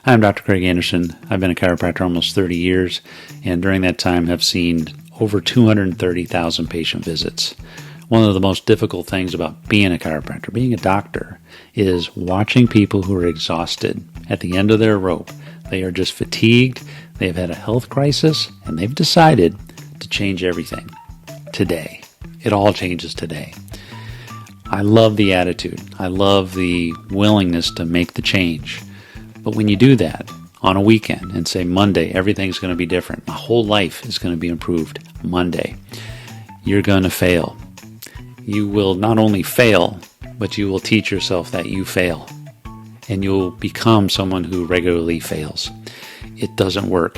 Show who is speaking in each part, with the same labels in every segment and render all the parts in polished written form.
Speaker 1: I'm Dr. Craig Anderson. I've been a chiropractor almost 30 years, and during that time have seen over 230,000 patient visits. One of the most difficult things about being a chiropractor, being a doctor, is watching people who are exhausted at the end of their rope. They are just fatigued, they've had a health crisis, and they've decided to change everything today. It all changes today. I love the attitude. I love the willingness to make the change. But when you do that on a weekend and say Monday, everything's going to be different, my whole life is going to be improved Monday, you're going to fail. You will not only fail, but you will teach yourself that you fail. And you'll become someone who regularly fails. It doesn't work.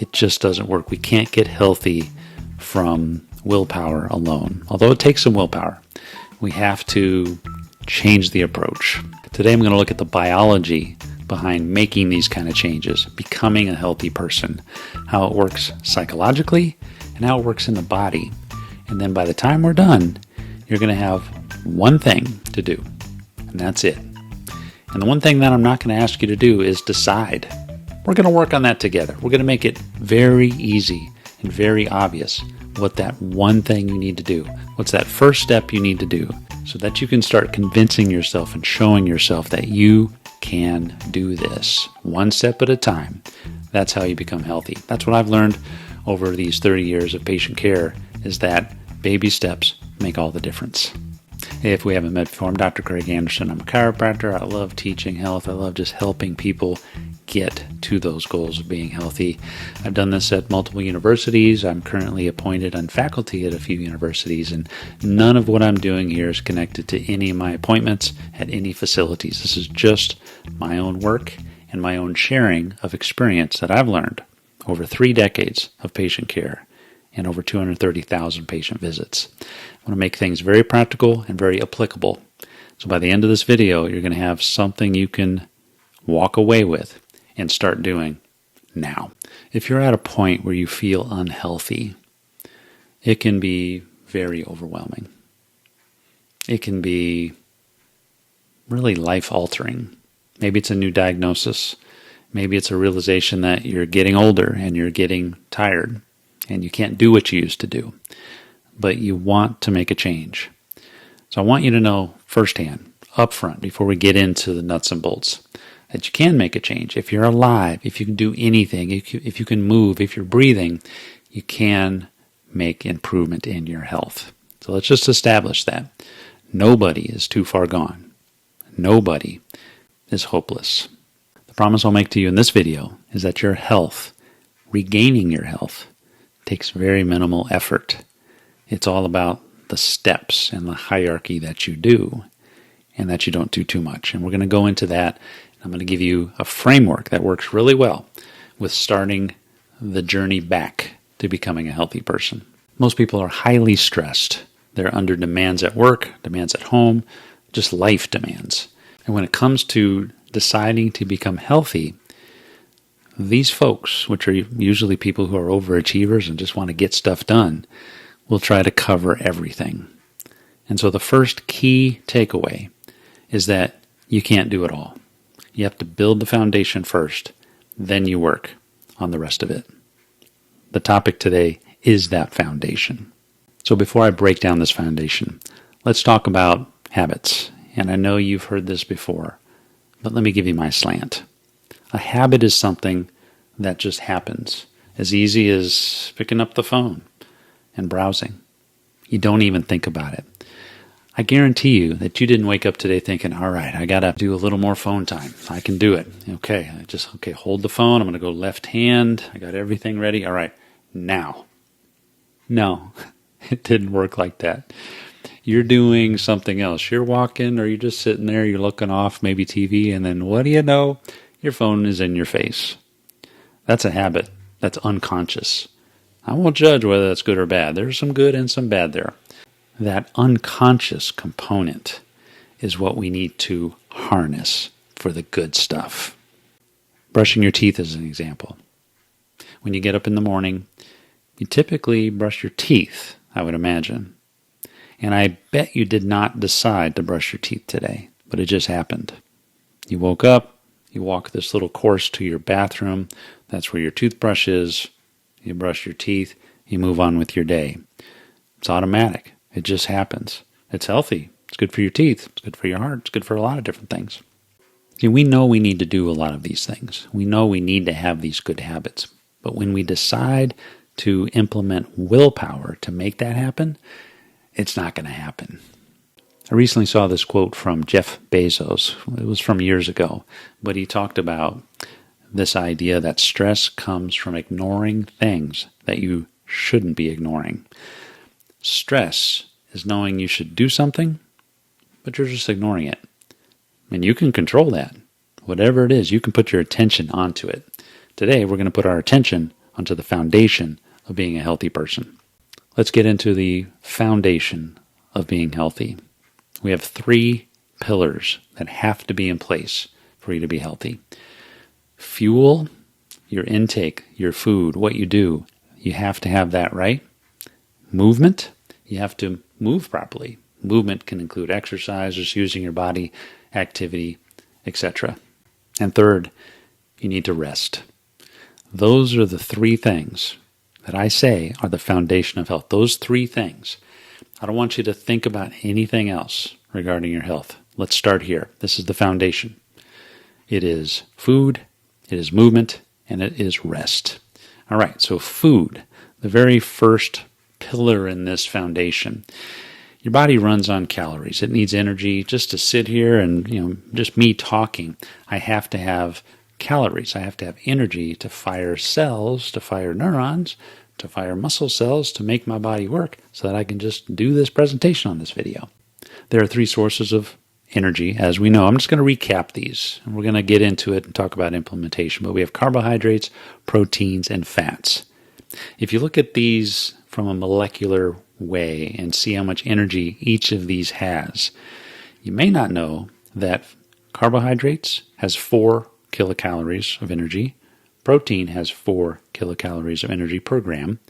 Speaker 1: It just doesn't work. We can't get healthy from willpower alone. Although it takes some willpower, we have to change the approach. Today I'm going to look at the biology behind making these kind of changes, becoming a healthy person, how it works psychologically and how it works in the body. And then by the time we're done, you're going to have one thing to do, and that's it. And the one thing that I'm not going to ask you to do is decide. We're going to work on that together. We're going to make it very easy and very obvious what that one thing you need to do. What's that first step you need to do so that you can start convincing yourself and showing yourself that you can do this one step at a time. That's how you become healthy. That's what I've learned over these 30 years of patient care, is that baby steps make all the difference. Hey, if we haven't met before, I'm Dr. Craig Anderson. I'm a chiropractor. I love teaching health. I love just helping people get to those goals of being healthy. I've done this at multiple universities. I'm currently appointed on faculty at a few universities, and none of what I'm doing here is connected to any of my appointments at any facilities. This is just my own work and my own sharing of experience that I've learned over 3 decades of patient care and over 230,000 patient visits. I want to make things very practical and very applicable. So by the end of this video, you're going to have something you can walk away with and start doing now. If you're at a point where you feel unhealthy, it can be very overwhelming. It can be really life-altering. Maybe it's a new diagnosis. Maybe it's a realization that you're getting older and you're getting tired and you can't do what you used to do, but you want to make a change. So I want you to know firsthand, up front, before we get into the nuts and bolts, that you can make a change. If you're alive, if you can do anything, if you can move, if you're breathing, you can make improvement in your health. So let's just establish that. Nobody is too far gone. Nobody is hopeless. The promise I'll make to you in this video is that your health, regaining your health, takes very minimal effort. It's all about the steps and the hierarchy that you do and that you don't do too much. And we're going to go into that. I'm going to give you a framework that works really well with starting the journey back to becoming a healthy person. Most people are highly stressed. They're under demands at work, demands at home, just life demands. And when it comes to deciding to become healthy, these folks, which are usually people who are overachievers and just want to get stuff done, will try to cover everything. And so the first key takeaway is that you can't do it all. You have to build the foundation first, then you work on the rest of it. The topic today is that foundation. So before I break down this foundation, let's talk about habits. And I know you've heard this before, but let me give you my slant. A habit is something that just happens, as easy as picking up the phone and browsing. You don't even think about it. I guarantee you that you didn't wake up today thinking, all right, I got to do a little more phone time. I can do it. Okay, hold the phone. I'm going to go left hand. I got everything ready. All right, now. No, it didn't work like that. You're doing something else. You're walking or you're just sitting there, you're looking off, maybe TV, and then what do you know? Your phone is in your face. That's a habit. That's unconscious. I won't judge whether that's good or bad. There's some good and some bad there. That unconscious component is what we need to harness for the good stuff. Brushing your teeth is an example. When you get up in the morning, you typically brush your teeth, I would imagine. And I bet you did not decide to brush your teeth today, but it just happened. You woke up, You walk this little course to your bathroom. That's where your toothbrush is. You brush your teeth. You move on with your day. It's automatic. It just happens. It's healthy. It's good for your teeth. It's good for your heart. It's good for a lot of different things. See, we know we need to do a lot of these things. We know we need to have these good habits. But when we decide to implement willpower to make that happen, it's not going to happen. I recently saw this quote from Jeff Bezos. It was from years ago, but he talked about this idea that stress comes from ignoring things that you shouldn't be ignoring. Stress is knowing you should do something, but you're just ignoring it. And you can control that. Whatever it is, you can put your attention onto it. Today, we're going to put our attention onto the foundation of being a healthy person. Let's get into the foundation of being healthy. We have 3 pillars that have to be in place for you to be healthy. Fuel, your intake, your food, what you do, you have to have that right. Movement, you have to move properly. Movement can include exercise, just using your body, activity, etc. And third, you need to rest. Those are the 3 things that I say are the foundation of health. Those 3 things. I don't want you to think about anything else regarding your health. Let's start here. This is the foundation. It is food, it is movement, and it is rest. All right, so food, the very first pillar in this foundation. Your body runs on calories. It needs energy. Just to sit here and, just me talking, I have to have calories. I have to have energy to fire cells, to fire neurons, to fire muscle cells to make my body work so that I can just do this presentation on this video. There are 3 sources of energy, as we know. I'm just going to recap these, and we're going to get into it and talk about implementation. But we have carbohydrates, proteins, and fats. If you look at these from a molecular way and see how much energy each of these has, you may not know that carbohydrates has 4 kilocalories of energy, protein has 4 kilocalories of energy per gram,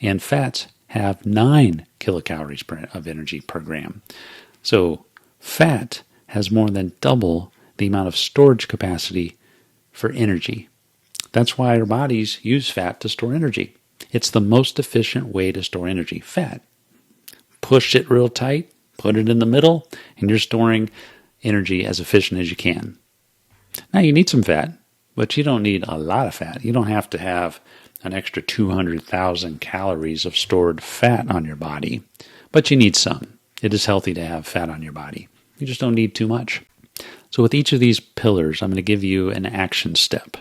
Speaker 1: and fats have 9 kilocalories of energy per gram. So fat has more than double the amount of storage capacity for energy. That's why our bodies use fat to store energy. It's the most efficient way to store energy, fat. Push it real tight, put it in the middle, and you're storing energy as efficient as you can. Now you need some fat, but you don't need a lot of fat. You don't have to have an extra 200,000 calories of stored fat on your body, but you need some. It is healthy to have fat on your body. You just don't need too much. So with each of these pillars, I'm going to give you an action step.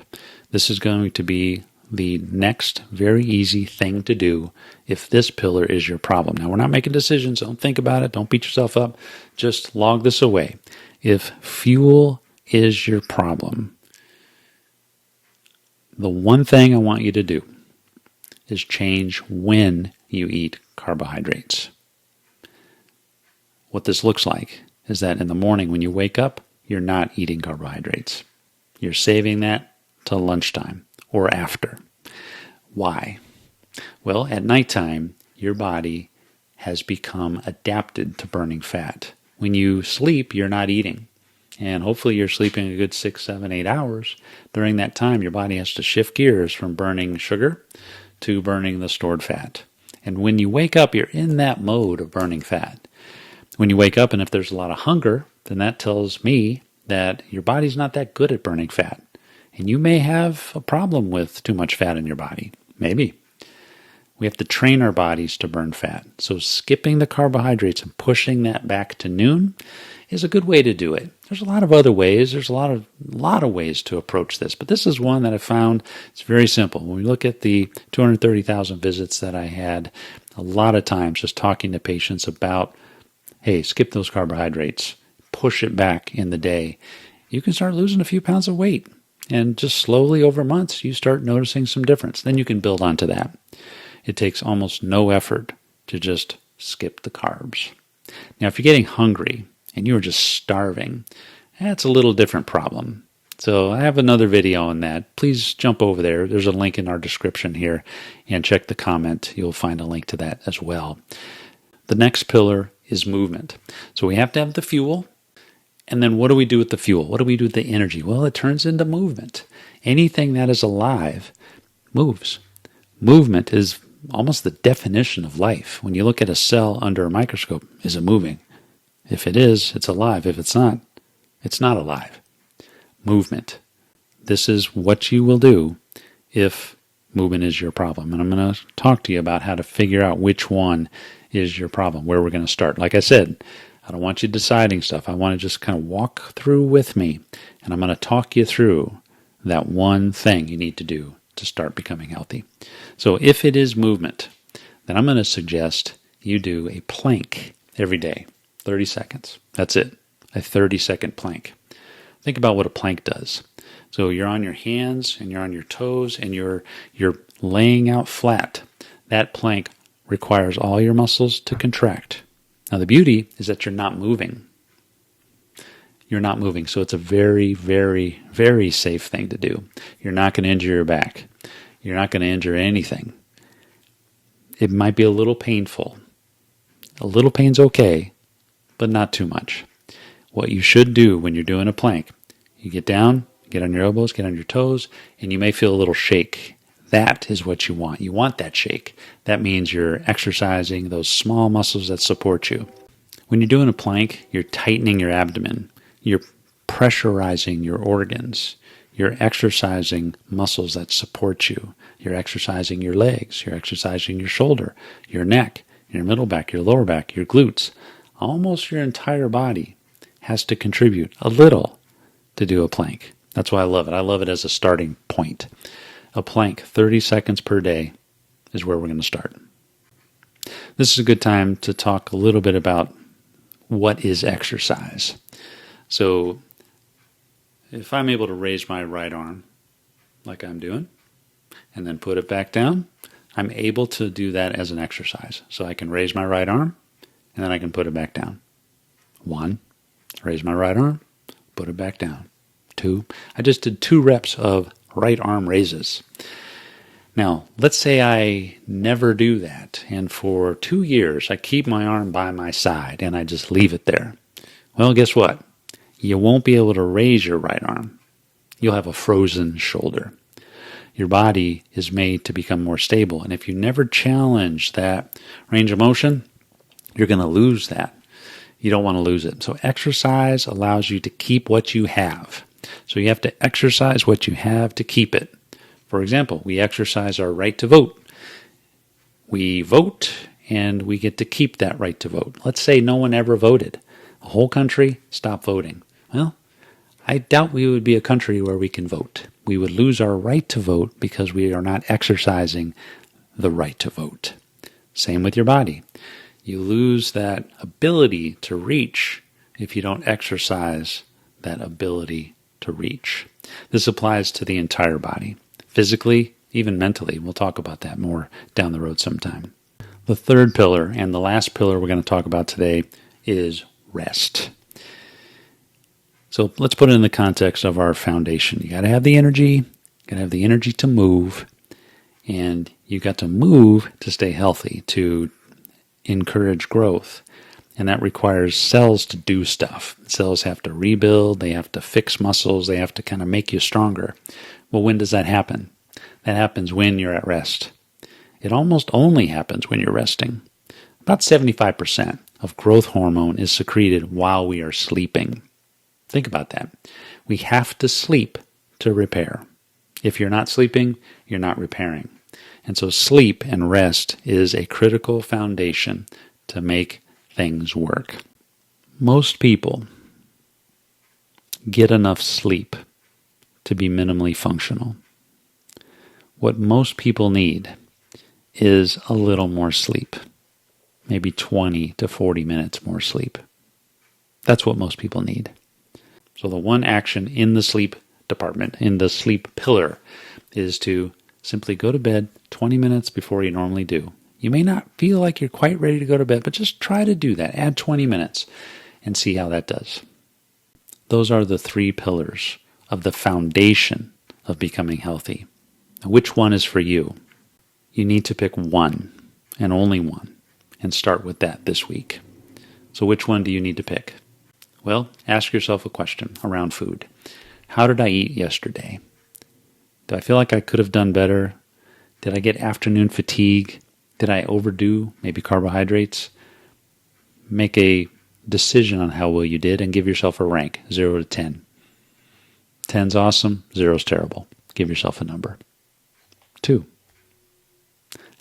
Speaker 1: This is going to be the next very easy thing to do if this pillar is your problem. Now, we're not making decisions. Don't think about it. Don't beat yourself up. Just log this away. If fuel is your problem, the one thing I want you to do is change when you eat carbohydrates. What this looks like is that in the morning when you wake up, you're not eating carbohydrates. You're saving that till lunchtime or after. Why? Well, at nighttime, your body has become adapted to burning fat. When you sleep, you're not eating. And hopefully you're sleeping a good 6, 7, 8 hours. During that time, your body has to shift gears from burning sugar to burning the stored fat. And when you wake up, you're in that mode of burning fat. When you wake up and if there's a lot of hunger, then that tells me that your body's not that good at burning fat. And you may have a problem with too much fat in your body. Maybe. We have to train our bodies to burn fat. So skipping the carbohydrates and pushing that back to noon is a good way to do it. There's a lot of other ways. There's a lot of ways to approach this. But this is one that I found it's very simple. When we look at the 230,000 visits that I had, a lot of times just talking to patients about, hey, skip those carbohydrates, push it back in the day. You can start losing a few pounds of weight. And just slowly over months, you start noticing some difference. Then you can build onto that. It takes almost no effort to just skip the carbs. Now, if you're getting hungry and you're just starving, that's a little different problem. So I have another video on that. Please jump over there. There's a link in our description here and check the comment. You'll find a link to that as well. The next pillar is movement. So we have to have the fuel And then what do we do with the fuel? What do we do with the energy? Well, it turns into movement. Anything that is alive moves. Movement is almost the definition of life. When you look at a cell under a microscope, is it moving? If it is, it's alive. If it's not alive. Movement. This is what you will do if movement is your problem. And I'm going to talk to you about how to figure out which one is your problem, where we're going to start. Like I said, I don't want you deciding stuff. I want to just kind of walk through with me, and I'm going to talk you through that one thing you need to do to start becoming healthy. So if it is movement, then I'm going to suggest you do a plank every day, 30 seconds. That's it, a 30-second plank. Think about what a plank does. So you're on your hands and you're on your toes and you're laying out flat. That plank requires all your muscles to contract. Now the beauty is that you're not moving. You're not moving, so it's a very, very, very safe thing to do. You're not going to injure your back. You're not going to injure anything. It might be a little painful. A little pain's okay, but not too much. What you should do when you're doing a plank, you get down, get on your elbows, get on your toes, and you may feel a little shake. That is what you want. You want that shake. That means you're exercising those small muscles that support you. When you're doing a plank, you're tightening your abdomen. You're pressurizing your organs. You're exercising muscles that support you. You're exercising your legs. You're exercising your shoulder, your neck, your middle back, your lower back, your glutes. Almost your entire body has to contribute a little to do a plank. That's why I love it. I love it as a starting point. A plank, 30 seconds per day, is where we're going to start. This is a good time to talk a little bit about what is exercise. So if I'm able to raise my right arm like I'm doing and then put it back down, I'm able to do that as an exercise. So I can raise my right arm and then I can put it back down. 1, raise my right arm, put it back down. 2, I just did 2 reps of right arm raises. Now, let's say I never do that, and for 2 years I keep my arm by my side and I just leave it there. Well, guess what? You won't be able to raise your right arm. You'll have a frozen shoulder. Your body is made to become more stable, and if you never challenge that range of motion, you're going to lose that. You don't want to lose it. So exercise allows you to keep what you have. So you have to exercise what you have to keep it. For example, we exercise our right to vote. We vote and we get to keep that right to vote. Let's say no one ever voted. The whole country stopped voting. Well, I doubt we would be a country where we can vote. We would lose our right to vote because we are not exercising the right to vote. Same with your body. You lose that ability to reach if you don't exercise that ability to reach. This applies to the entire body, physically, even mentally. We'll talk about that more down the road sometime. The third pillar and the last pillar we're going to talk about today is rest. So let's put it in the context of our foundation. You got to have the energy, you got to have the energy to move, and you got to move to stay healthy, to encourage growth. And that requires cells to do stuff. Cells have to rebuild, they have to fix muscles, they have to kind of make you stronger. Well, when does that happen? That happens when you're at rest. It almost only happens when you're resting. About 75% of growth hormone is secreted while we are sleeping. Think about that. We have to sleep to repair. If you're not sleeping, you're not repairing. And so sleep and rest is a critical foundation to make things work. Most people get enough sleep to be minimally functional. What most people need is a little more sleep, maybe 20 to 40 minutes more sleep. That's what most people need. So the one action in the sleep department, in the sleep pillar, is to simply go to bed 20 minutes before you normally do. You may not feel like you're quite ready to go to bed, but just try to do that. Add 20 minutes and see how that does. Those are the 3 pillars of the foundation of becoming healthy. Now, which one is for you? You need to pick one and only one and start with that this week. So which one do you need to pick? Well, ask yourself a question around food. How did I eat yesterday? Do I feel like I could have done better? Did I get afternoon fatigue? Did I overdo maybe carbohydrates? Make a decision on how well you did and give yourself a rank, 0 to 10. 10's awesome, 0's terrible. Give yourself a number. 2.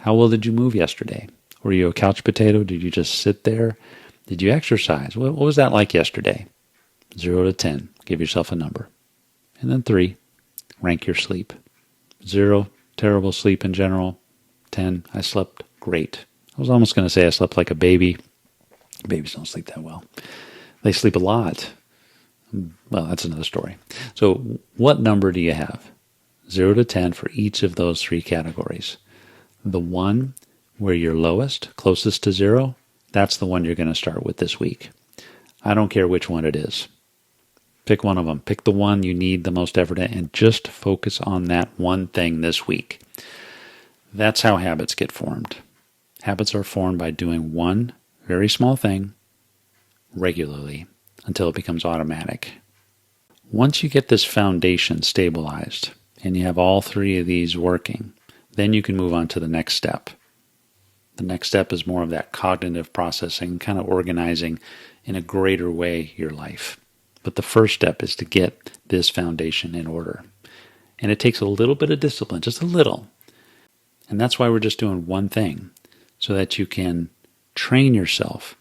Speaker 1: How well did you move yesterday? Were you a couch potato? Did you just sit there? Did you exercise? What was that like yesterday? 0 to 10. Give yourself a number. And then 3, rank your sleep. 0, terrible sleep in general. 10, I slept great. I was almost going to say I slept like a baby. Babies don't sleep that well. They sleep a lot. Well, that's another story. So what number do you have? 0 to 10 for each of those 3 categories. The one where you're lowest, closest to 0, that's the one you're going to start with this week. I don't care which one it is. Pick one of them. Pick the one you need the most effort in and just focus on that one thing this week. That's how habits get formed. Habits are formed by doing one very small thing regularly until it becomes automatic. Once you get this foundation stabilized and you have all 3 of these working, then you can move on to the next step. The next step is more of that cognitive processing, kind of organizing in a greater way your life. But the first step is to get this foundation in order. And it takes a little bit of discipline, just a little. And that's why we're just doing one thing, so that you can train yourself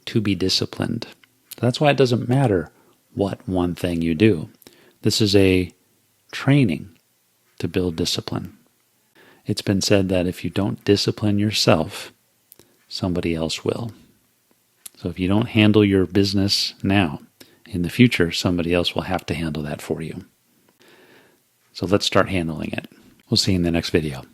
Speaker 1: to be disciplined. That's why it doesn't matter what one thing you do. This is a training to build discipline. It's been said that if you don't discipline yourself, somebody else will. So if you don't handle your business now, in the future, somebody else will have to handle that for you. So let's start handling it. We'll see you in the next video.